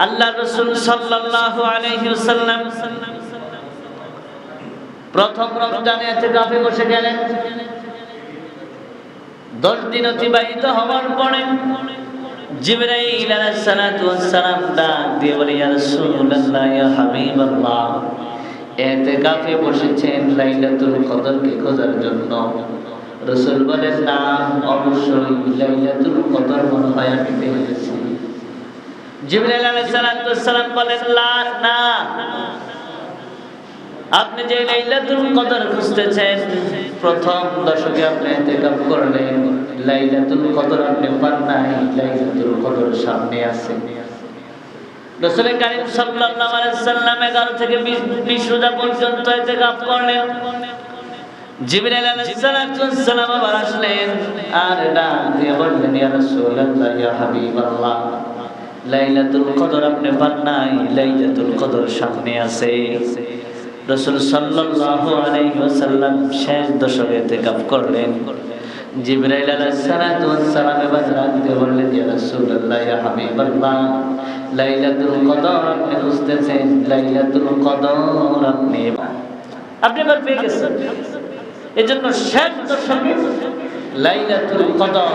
আল্লাহ রাসূল সাল্লাল্লাহু আলাইহি ওয়াসাল্লাম প্রথম রমজানে ইতিকাফে বসে গেলেন। 10 দিন অতিবাহিত হওয়ার পরে জিবরাইল আলাইহিস সালাতু ওয়াস সালাম ডাক দিয়ে বলে, ইয়া রাসূলুল্লাহ, ইয়া হাবিবাল্লাহ, ইতিকাফে বসেছেন লাইলাতুল কদরকে খোঁজার জন্য। রাসূল বলেন, না, অবশ্যই লাইলাতুল কদর মনে হয় আমি পেয়ে গেছি। জিবরাইল আলাইহিস সালাতু ওয়াস সালাম বলেন, না, আপনি যে লাইলাতুল কদর খুঁজতেছেন, প্রথম দশকে আপনি ইতিকাফ করলেন, লাইলাতুল কদর আপনি পান নাই, লাইলাতুল কদর সামনে আছে। রাসূল কারীম সাল্লাল্লাহু আলাইহি ওয়াসাল্লাম 11 থেকে 20 রোজা পর্যন্ত ইতিকাফ করলেন। জিবরাইল আলাইহিস সালাতু ওয়াস সালাম আবার আসলেন আর ডাক দিয়ে বললেন, ইয়া রাসূলুল্লাহ, ইয়া হাবিবাল্লাহ, লাইলাতুল কদর আপনি পান নাই, লাইলাতুল কদর সামনে আছে। রাসূল সাল্লাল্লাহু আলাইহি ওয়াসাল্লাম শেষ দশকে ইতিকাফ করলেন। জিবরাইল আলাইহিস সালাতু ওয়াস সালাম এবার ডাক দিয়ে বললেন, ইয়া রাসূলুল্লাহ, ইয়া হাবিবাল্লাহ, লাইলাতুল কদর আপনি খুঁজতেছেন, লাইলাতুল কদর আপনি এবার পেয়ে গেছেন। এজন্য শেষ দশকে লাইলাতুল কদর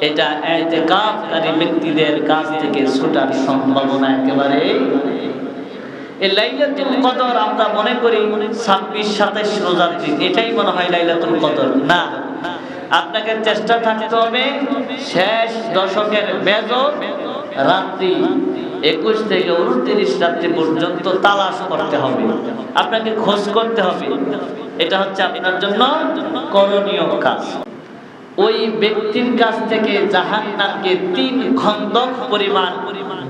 এটা ইতিকাফকারী ব্যক্তিদের কাছ থেকে ছুটার সম্ভাবনা একেবারে। এই লাইলাতুল কদর আমরা মনে করি 26-27 রোজার দিন, এটাই মনে হয় লাইলাতুল কদর। না, আপনাকে চেষ্টা থাকতে হবে শেষ দশকের বেজর রাত্রি 21 থেকে 29 রাত্রি পর্যন্ত তালাশ করতে হবে, আপনাকে খোঁজ করতে হবে। এটা হচ্ছে আপনার জন্য করণীয় কাজ। ওই ব্যক্তির কাছ থেকে জাহান্নামকে 3 খন্দক পরিমাণ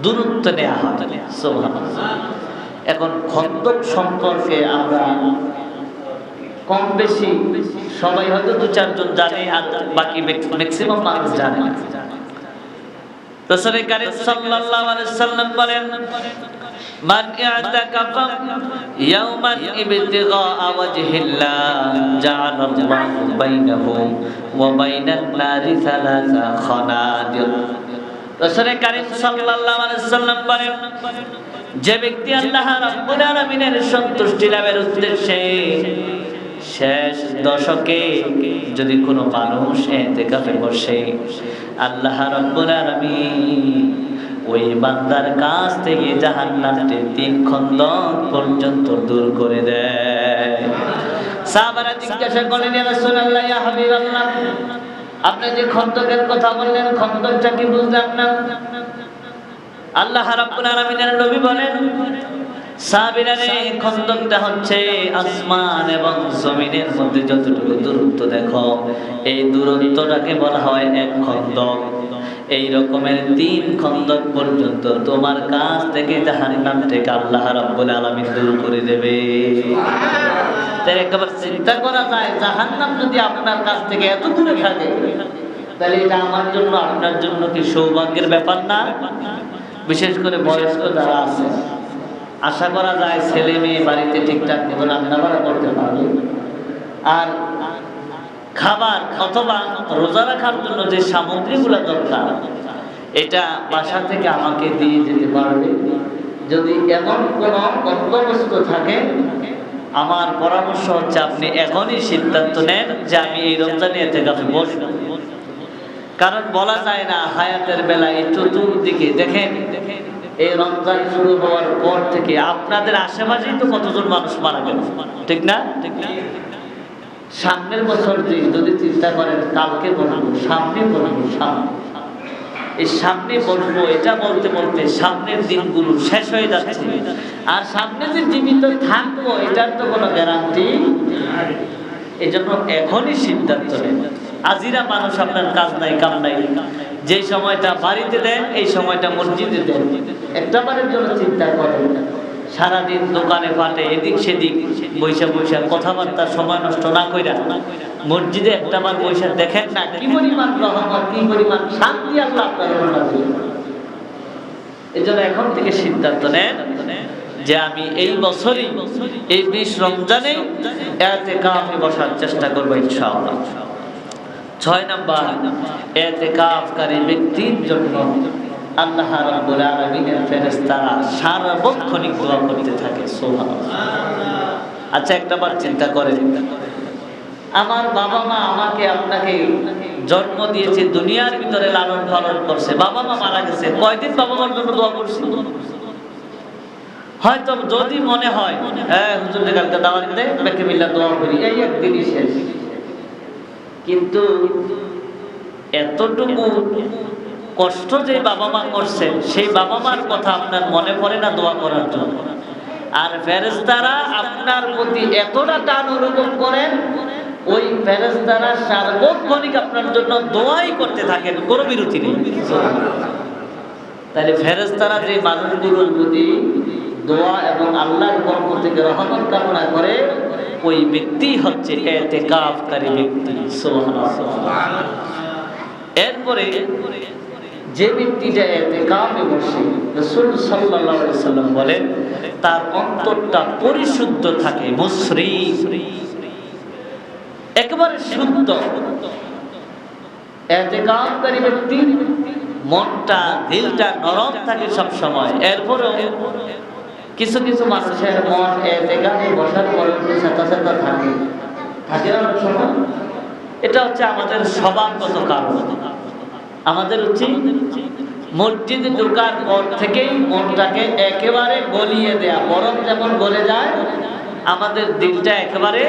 দূরত্ব নেওয়া হয়। সুবহানাল্লাহ। এখন খন্দক সম্পর্কে আমরা কম বেশি সবাই হয়তো 2-4 জন জানে, আর বাকি ম্যাক্সিমাম মানুষ জানে না। রাসূল কারীম সাল্লাল্লাহু আলাইহি ওয়াসাল্লাম বলেন, মান ইয়াতাকাফা ইয়াওমান ইবতিগা ওয়াজহিল্লাহ জাআলাল্লাহু বাইনাহু ওয়া বাইনান নারি সালাসা খানাদির। রাসূল কারীম সাল্লাল্লাহু আলাইহি ওয়াসাল্লাম বলেন, যে ব্যক্তি আল্লাহ রাব্বুল আলামিনের সন্তুষ্টি লাভের উদ্দেশ্যে শেষ দশকে যদি কোনো মানুষ ইতিকাফে বসে, আল্লাহ রাব্বুল আলামিন ওই বান্দার কাছ থেকে জাহান্নামকে 3 খন্দক পর্যন্ত দূর করে দেয়। সাহাবারা জিজ্ঞাসা করলেন, ইয়া রাসূলুল্লাহ, ইয়া হাবিবাল্লাহ, আপনি যে খন্দকের কথা বললেন, খন্দকটা কি বুঝলাম না। আল্লাহ রাব্বুল আলামিনের নবী বলেন, সাহাবীরা রে, খন্দকটা হচ্ছে আসমান এবং জমিনের মধ্যে যতটুকু দূরত্ব দেখো, এই দূরত্বটাকে বলা হয় 1 খন্দক। এই রকমের 3 খন্দক পর্যন্ত তোমার কাছ থেকে জাহান্নাম থেকে আল্লাহ রাব্বুল আলামিন দূর করে দেবে। তাই একবার চিন্তা করা যায়, জাহান্নাম যদি আপনার কাছ থেকে এত দূরে থাকে, তাহলে এটা আমার জন্য আপনার জন্য কি সৌভাগ্যের ব্যাপার না? বিশেষ করে বয়স্ক যারা আছে, আশা করা যায় ছেলে মেয়ে বাড়িতে ঠিকঠাক মতো রান্নাবাড়া করতে পারবে, আর খাবার অথবা রোজা রাখার জন্য যে সামগ্রীগুলো দরকার, এটা বাসা থেকে আমাকে দিয়ে যেতে পারবে। যদি এমন কোনো বন্দোবস্ত থাকে, আমার পরামর্শ হচ্ছে আপনি এখনই সিদ্ধান্ত নেন যে আমি এই রমজানে ইতিকাফে বসবো। কারণ বলা যায় না হায়াতের বেলায় চতুর্দিকে দেখেন, এই রমজান শুরু হওয়ার পর থেকে আপনাদের আশেপাশেই তো কতজন মানুষ মারা গেল, ঠিক না? সামনের বছর যদি চিন্তা করেন, কালকে বলবো, সামনে বলবো, এই সামনে বলবো, এটা বলতে বলতে সামনের দিনগুলো শেষ হয়ে যাচ্ছে। আর সামনে যে জীবিত থাকবো, এটার তো কোনো গ্যারান্টি। এই জন্য এখনই সিদ্ধান্ত নেন। আজিরা মানুষ, আপনার কাজ নাই কাম নাই, যে সময়টা বাড়িতে দেন এই সময়টা মসজিদে দেন। একটা বারের জন্য চিন্তা করেন, সারাদিন দোকানে পাটে এদিক সেদিক বৈশা বৈশা কথাবার্তা সময় নষ্ট না কইরা মসজিদে একটা বার বৈশা দেখেন না, কি পরিমাণ রহমত, কি পরিমাণ শান্তি আল্লাহ আপনার মাঝে। এই জন্য এখন থেকে সিদ্ধান্ত নেন যে আমি এই বছরই, এই 20 রমজানে ইতিকাফে বসার চেষ্টা করবো ইনশাআল্লাহ। 6 নাম্বার, ইতিকাফকারী ব্যক্তির জন্য আল্লাহ রাব্বুল আলামিনের ফেরেশতারা সার্বক্ষণিক দোয়া করতে থাকে। সুবহানাল্লাহ। আচ্ছা, একটাবার চিন্তা করেন, আমার বাবা মা আমাকে আপনাকে জন্ম দিয়েছে, দুনিয়ার ভিতরে লালন পালন করছে, বাবা মা মারা গেছে, কয়দিন বাবা মার জন্য দোয়া করছি? হয়তো যদি মনে হয় হ্যাঁ হুজুর কালকে দাওয়াত দিতে বেকে মিল্লা দোয়া করি, এই একদিনই শেষ। কিন্তু এতটুকু কষ্ট যে বাবা মা করছেন, সেই বাবা মার কথা আপনার মনে পড়ে না দোয়া করার জন্য? আর ফেরেশতারা আপনার প্রতি এতটা টান অনুভব করেন, ওই ফেরেশতারা সার্বক্ষণিক আপনার জন্য দোয়াই করতে থাকেন, কোনো বিরতি নেই। তাহলে ফেরেশতারা যে মানুষগুলোর প্রতি দোয়া এবং আল্লাহর পক্ষ থেকে রহমত কামনা করে, ওই ব্যক্তি হচ্ছে ইতিকাফকারী ব্যক্তি। সুবহানাল্লাহ। এরপরে যে ব্যক্তিটা ইতিকাফে বসে, রাসূল সাল্লাল্লাহু আলাইহি সাল্লাম বলেন তার অন্তরটা পরিশুদ্ধ থাকে, মুসরিফ, একেবারে শুদ্ধ। ইতিকাফকারী ব্যক্তি মনটা দিলটা নরম থাকে সব সময়। এরপরেও কিছু কিছু মানুষের মন ইতিকাফে বসার পরে সাথে সাথে থাকে না অনেক সময়। এটা হচ্ছে আমাদের স্বভাবগত কারণ। আমাদের উচিত মসজিদে ঢোকার পর থেকেই মনটাকে একেবারে গলিয়ে দেয়া। বরফ যেমন গলে যায়, আমাদের দিলটা একেবারে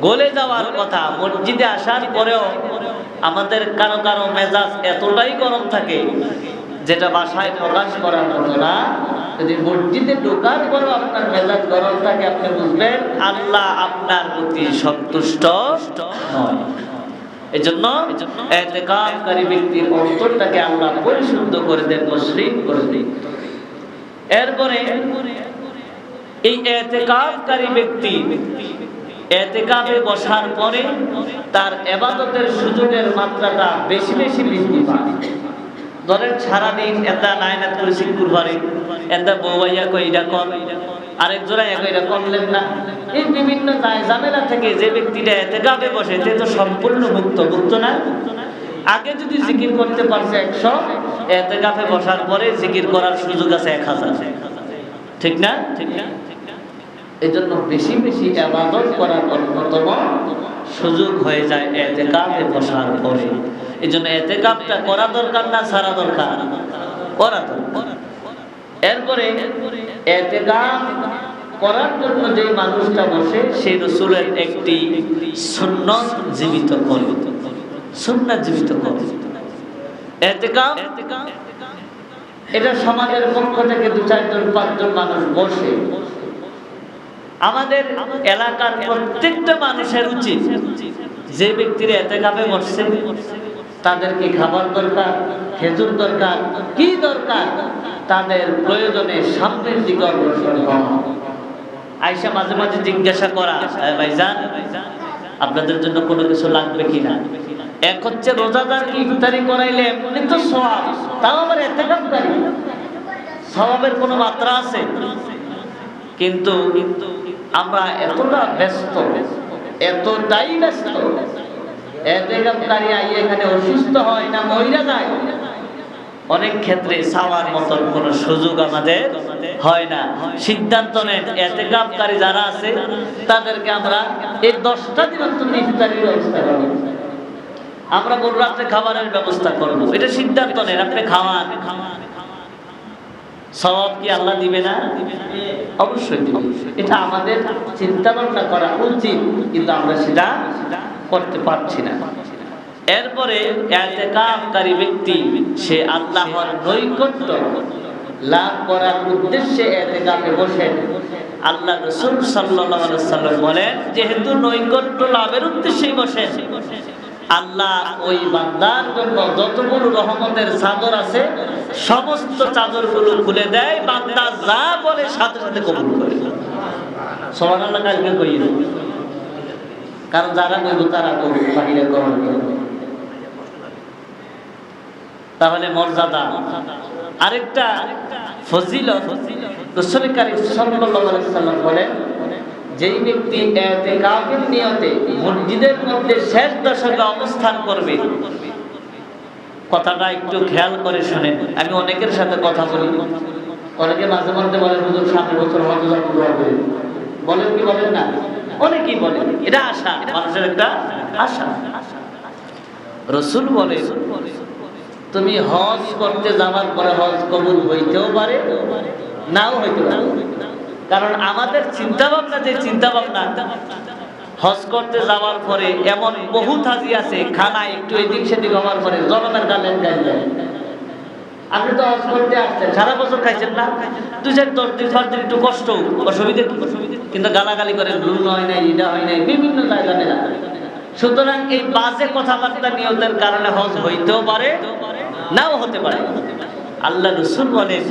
গলে যাওয়ার কথা। মসজিদে আসার পরেও আমাদের কারো কারো মেজাজ এতটাই গরম থাকে যেটা বাসায় প্রকাশ করার মতো না। যদি মসজিদে ঢোকার পরেও আপনার মেজাজ গরম থাকে, আপনি বুঝবেন আল্লাহ আপনার প্রতি সন্তুষ্ট নয়। এজন্য ইতিকাফকারী ব্যক্তির অন্তরটাকে আল্লাহ পরিশুদ্ধ করে দেন, মুসলিম করে দেন। এরপরে এই ইতিকাফকারী ব্যক্তি ইতিকাফে বসার পরে তার ইবাদতের সুযোগের মাত্রাটা বেশি বেশি বৃদ্ধি পায়। ধরেন সারাদিন এটা নাইনাত করেছি কুরবানি, এটা বউয়াইয়া কই এটা কর, আরেক জোড়া এটা করলেন না। এই বিভিন্ন ঝামেলা থেকে যে ব্যক্তিটা ইতিকাফে বসে সে তো সম্পূর্ণ মুক্ত না। আগে যদি জিকির করতে পারছে 100, ইতিকাফে বসার পরে জিকির করার সুযোগ আছে 1000। ঠিক না? এই জন্য বেশি বেশি ইবাদত করার অন্যতম সুযোগ হয়ে যায় ইতিকাফে বসার পরে। এই জন্য ইতিকাফটা করা দরকার না ছাড়া দরকার? করা দরকার। এরপরে ইতিকাফ করার জন্য যে মানুষটা বসে সেই রাসূলের একটি সুন্নাত জীবিত করে, সুন্নাত জীবিত করে। ইতিকাফ এটা সমাজের পক্ষ থেকে 2-4 জন 5 জন মানুষ বসে। আমাদের এলাকার প্রত্যেকটা মানুষের উচিত যে ব্যক্তিরা ইতিকাফে বসছে তাদেরকে খাবার দরকার, খেজুর দরকার, কি দরকার তাদের প্রয়োজনে সামনের দিকে অগ্রসর হওয়া। আয়েশা মাঝে মাঝে জিজ্ঞাসা করা, ভাইজান আপনাদের জন্য কোনো কিছু লাগবে কিনা? এক হচ্ছে রোজাদারকে ইফতারি করাইলে এমনি তো সওয়াব, তাও আবার ইতিকাফকারী, সওয়াবের কোনো মাত্রা আছে। কিন্তু আমরা এতটা ব্যস্ত, এতটাই ব্যস্ত, ইতিকাফকারী আইয়ে এখানে অসুস্থ হয় না মইরা যায়, অনেক ক্ষেত্রে চাওয়ার মতন কোনো সুযোগ আমাদের হয় না। সিদ্ধান্ত নেন ইতিকাফকারী যারা আছে তাদেরকে আমরা এই 10টা দিন অন্তত ইফতারির ব্যবস্থা করব, আমরা ভোর রাতে খাবারের ব্যবস্থা করব। এটা সিদ্ধান্ত নেন, আপনি খাওয়ান। সওয়াব কি আল্লাহ দিবে না? অবশ্যই দিবে। এটা আমাদের চিন্তা ভাবনা করা উচিত, কিন্তু আমরা সেটা করতে পারছি না। এরপরে ইতিকাফকারী ব্যক্তি সে আল্লাহর নৈকট্য লাভ করার উদ্দেশ্যে ইতিকাফে বসেন। আল্লাহ রাসূল সাল্লাল্লাহু আলাইহি ওয়াসাল্লাম বলেন, যেহেতু নৈকট্য লাভের উদ্দেশ্যেই বসেন, আল্লাহ ওই বান্দার জন্য যতগুলো রহমতের চাদর আছে সমস্ত চাদরগুলো খুলে দেয়, বান্দা যা বলে সাথে সাথে কবুল করে। সুবহানাল্লাহ। কালকে কই না, কারণ যারা বলবো তারা করবে, বাহিরে গ্রহণ করবে। তাহলে মর্যাদা। আরেকটা ফজিলত, রাসূল কারীম সাল্লাল্লাহু আলাইহি ওয়াসাল্লাম বলেন, যেই ব্যক্তি ইতিকাফের নিয়তে মসজিদের মধ্যে শেষ দশকে অবস্থান করবে, কথাটা একটু খেয়াল করে শুনেন। আমি অনেকের সাথে কথা বলি, অনেকে মাঝে মধ্যে বলে হুজুর সামনের বছর হজ যাবো দোয়া করে, বলেন কি বলেন না? অনেকেই বলে, এটা আশা, মানুষের একটা আশা। রাসূল বলে তুমি হজ করতে যাওয়ার পরে হজ কবুল হইতেও পারে, নাও হইতে পারে। কারণ আমাদের চিন্তা ভাবনা, যে চিন্তা ভাবনা হজ করতে যাওয়ার পরে এমন বহু হাজি আছে খানা একটু এদিক সেদিক হওয়ার পরে জনমের গালেন গাল দেয়। আপনি তো হজ করতে আসছেন, সারা বছর খাইছেন না, 2-4 দিন একটু কষ্ট, অসুবিধা কি? কিন্তু গালাগালি করে লুন হয় নাই, এটা হয় নাই, বিভিন্ন জায়গায়। সুতরাং এই বাজে কথাবার্তা নিয়তের কারণে হজ হইতেও পারে, নাও হতে পারে। আল্লাহ রাসূল বলেন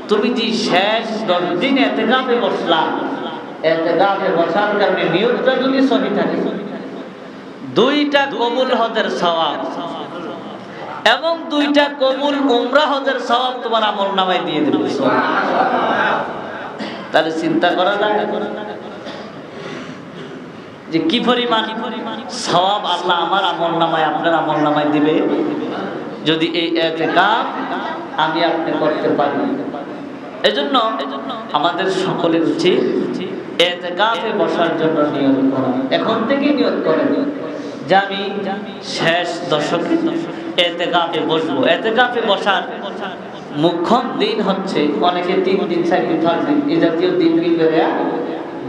তুমি যে শেষ 10 দিন ইতিকাফে বসলা, ইতিকাফে বসার কারণে নিয়তটা যদি সহি থাকে, 2টা কবুল হজের সওয়াব এবং 2টা কবুল উমরা হজের সওয়াব তোমার আমলনামায় দিয়ে দেবে। তাহলে চিন্তা করা লাগে যে কি পরিমাণ সওয়াব আল্লাহ আমার আমলনামায়, আপনার আমলনামায় দিবে যদি এই ইতিকাফ আমি আপনি করতে পারি। এজন্য আমাদের সকলের উচিত ইতিকাফে বসার জন্য নিয়ত করা। এখন থেকে নিয়ত করেন যে আমি শেষ দশকে ইতিকাফে বসবো। ইতিকাফে বসার মুখ্যম দিন হচ্ছে, অনেকে 3 দিন 4 দিন 5 দিন এই জাতীয় দিন বেরিয়ে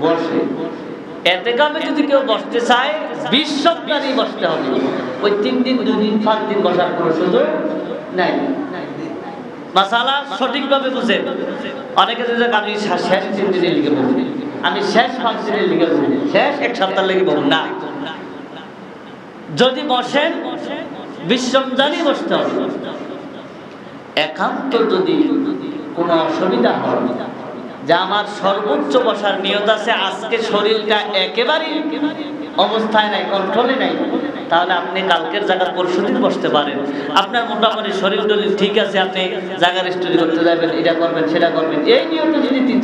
বসে। ইতিকাফে যদি কেউ বসতে চায় 20 সপ্তাহই বসতে হবে। ওই 3 দিন 2 দিন 5 দিন বসার কোনো সুযোগ নাই। মাসালা সঠিকভাবে বুঝেন। অনেকে যে আমি শেষ 3 দিনে লিখে বলবো, আমি শেষ 5 দিনে লিখে বলবো, শেষ 1 সপ্তাহ লিখে বলবো না। যদি বসেন 20 রমজানই বসতে হবে। একান্ত যদি কোনো অসুবিধা হয় যে আমার সর্বোচ্চ বসার নিয়ত আছে, আজকে শরীরটা একেবারেই অবস্থায় নাই, কন্ট্রোলে নাই, তাহলে আপনি কালকের জায়গা পরশুদিন বসতে পারেন। আপনার মোটামুটি শরীর টরীর ঠিক আছে, আপনি জায়গার স্টোরি করতে যাবেন, এটা করবেন সেটা করবেন, এই নিয়তে যদি 3